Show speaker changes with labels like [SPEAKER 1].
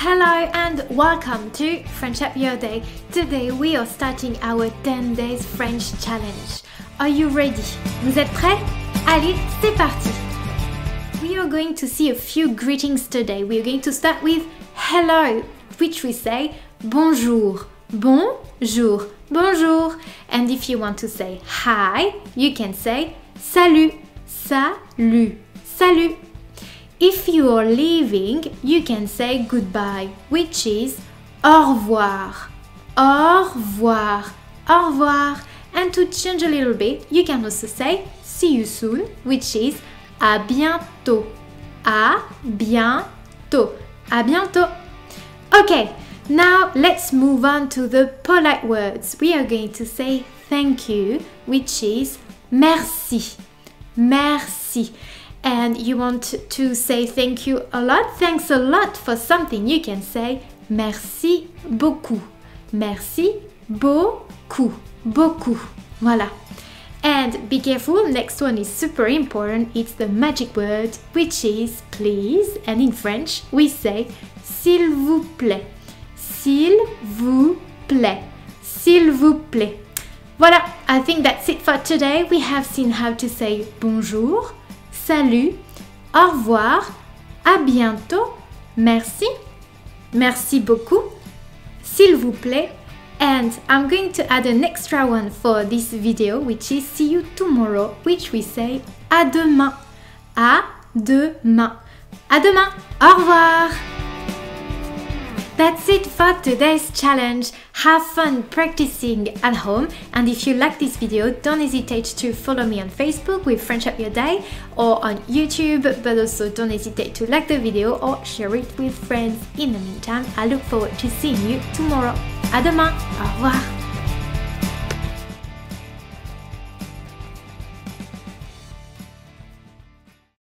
[SPEAKER 1] Hello and welcome to French Up Your Day. Today we are starting our 10 days French challenge. Are you ready? Vous êtes prêts? Allez, c'est parti! We are going to see a few greetings today. We are going to start with hello, which we say bonjour, bonjour, bonjour. And if you want to say hi, you can say salut, salut, salut. If you are leaving, you can say goodbye, which is au revoir, au revoir, au revoir. And to change a little bit, you can also say see you soon, which is à bientôt, à bientôt, à bientôt. Okay, now let's move on to the polite words. We are going to say thank you, which is merci, merci. And you want to say thank you a lot, thanks a lot for something, you can say merci beaucoup, merci beaucoup, beaucoup. Voilà. And be careful, next one is super important, it's the magic word, which is please, and in French we say s'il vous plaît, s'il vous plaît, s'il vous plaît. Voilà, I think that's it for today. We have seen how to say bonjour, salut, au revoir, à bientôt, merci, merci beaucoup, s'il vous plaît, and I'm going to add an extra one for this video, which is see you tomorrow, which we say à demain, à demain, à demain, au revoir. That's it for today's challenge. Have fun practicing at home, and if you like this video, don't hesitate to follow me on Facebook with French Up Your Day or on YouTube, but also don't hesitate to like the video or share it with friends. In the meantime, I look forward to seeing you tomorrow. À demain. Au revoir.